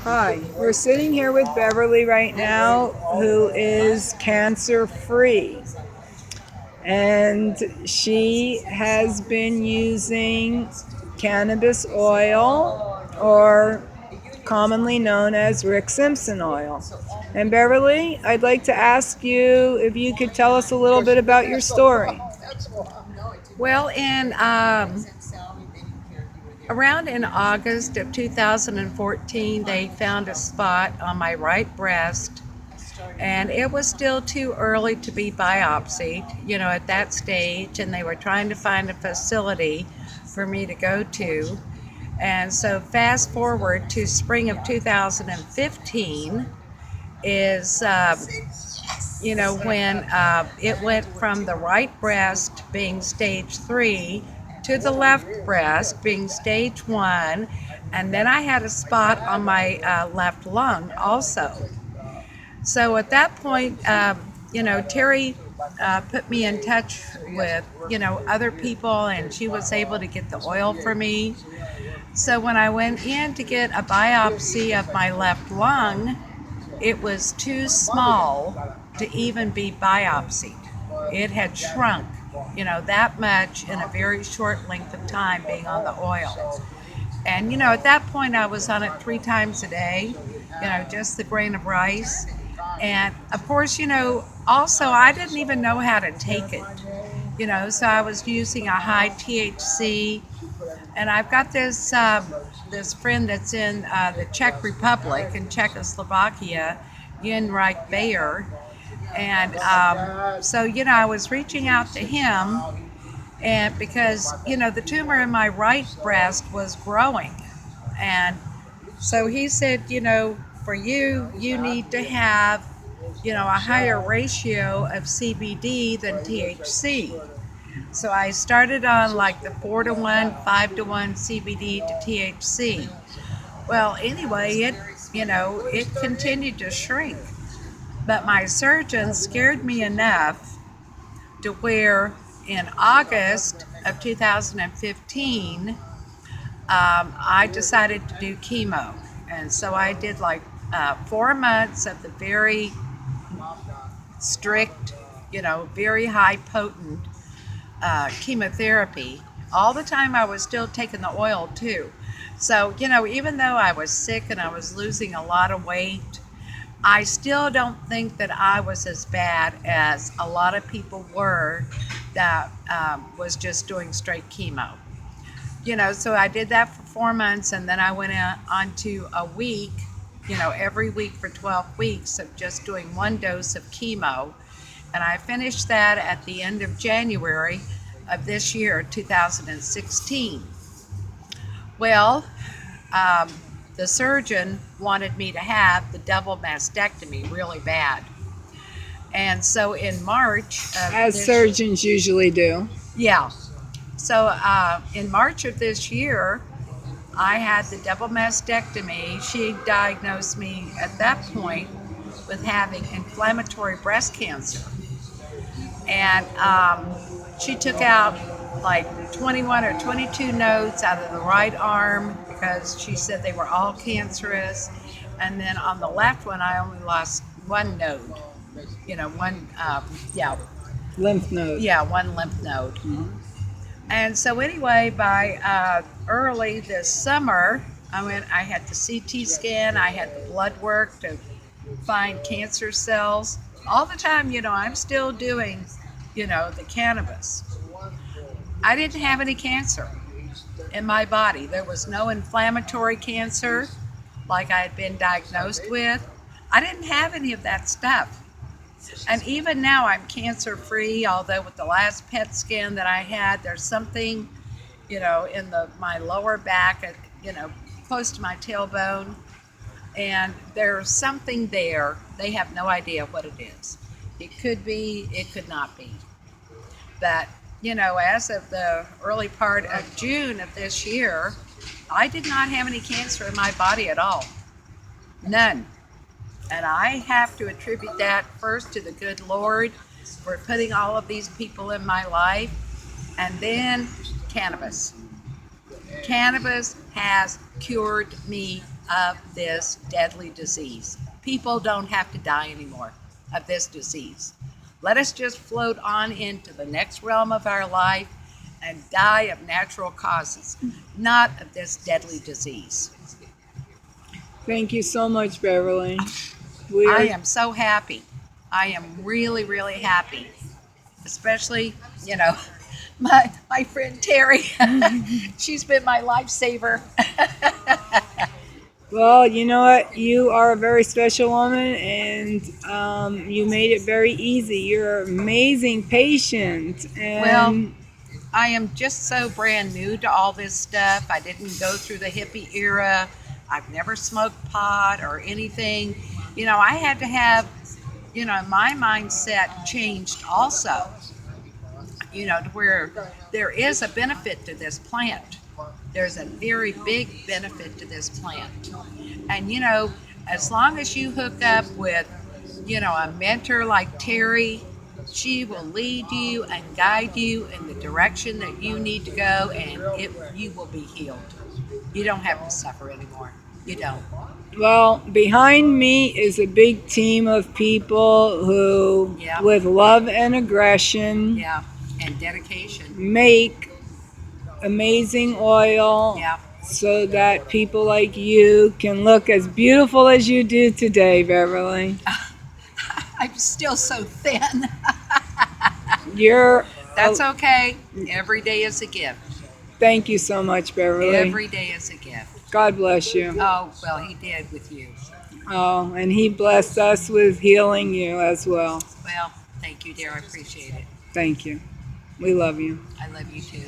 Hi, we're sitting here with Beverly right now, who is cancer free. And she has been using cannabis oil, or commonly known as Rick Simpson oil. And Beverly, I'd like to ask you if you could tell us a little bit about your story. Well, in around in August of 2014, they found a spot on my right breast, and it was still too early to be biopsied, at that stage, and they were trying to find a facility for me to go to. And so, fast forward to spring of 2015 is when it went from the right breast being stage 3 to the left breast being stage 1, and then I had a spot on my left lung also. So at that point, Terry put me in touch with, other people, and she was able to get the oil for me. So when I went in to get a biopsy of my left lung, it was too small to even be biopsied. It had shrunk, that much in a very short length of time being on the oil. And, at that point, I was on it 3 times a day, just the grain of rice. And of course, also I didn't even know how to take it, so I was using a high THC. And I've got this friend that's in the Czech Republic, in Czechoslovakia, Yenrich Bayer. And so, I was reaching out to him, and because, the tumor in my right breast was growing. And so he said, for you, you need to have, a higher ratio of CBD than THC. So I started on like the 4-to-1, 5-to-1 CBD to THC. Well, anyway, it continued to shrink. But my surgeon scared me enough to where in August of 2015, I decided to do chemo. And so I did like 4 months of the very strict, very high potent chemotherapy. All the time I was still taking the oil too. So, even though I was sick and I was losing a lot of weight, I still don't think that I was as bad as a lot of people were that was just doing straight chemo. So I did that for 4 months, and then I went on to a week, every week for 12 weeks of just doing one dose of chemo. And I finished that at the end of January of this year, 2016. Well, um, the surgeon wanted me to have the double mastectomy really bad. And so in March of As this, surgeons usually do. yeah. So in March of this year, I had the double mastectomy. She diagnosed me at that point with having inflammatory breast cancer. And she took out like 21 or 22 nodes out of the right arm because she said they were all cancerous. And then on the left one, I only lost one node. One, yeah, Lymph node. yeah, one lymph node. And so anyway, by early this summer, I had the CT scan, I had the blood work to find cancer cells. All the time, I'm still doing, the cannabis. I didn't have any cancer in my body. There was no inflammatory cancer like I had been diagnosed with. I didn't have any of that stuff. And even now I'm cancer free, although with the last PET scan that I had, there's something, in my lower back, close to my tailbone, and there's something there. They have no idea what it is. It could be, it could not be. But, as of the early part of June of this year, I did not have any cancer in my body at all. None. And I have to attribute that first to the good Lord for putting all of these people in my life, and then cannabis. Cannabis has cured me of this deadly disease. People don't have to die anymore of this disease. Let us just float on into the next realm of our life and die of natural causes, not of this deadly disease. Thank you so much, Beverly. We I are am so happy. I am really, really happy. Especially, you know, my friend Terry. She's been my lifesaver. Well, you know what? You are a very special woman, and you made it very easy. You're amazing patient, Well, and I am just so brand new to all this stuff. I didn't go through the hippie era. I've never smoked pot or anything. I had to have, my mindset changed also, to where there is a benefit to this plant. There's a very big benefit to this plant. And, as long as you hook up with, a mentor like Terry, she will lead you and guide you in the direction that you need to go, and you will be healed. You don't have to suffer anymore. You don't. well, behind me is a big team of people who, Yeah. with love and aggression, Yeah. And dedication. make amazing oil Yeah. so that people like you can look as beautiful as you do today, Beverly. I'm still so thin. You're. That's okay. Every day is a gift. Thank you so much, Beverly. Every day is a gift. God bless you. Oh, well, he did with you. Oh, and He blessed us with healing you as well. Well, thank you, dear. I appreciate it. Thank you. We love you. I love you too.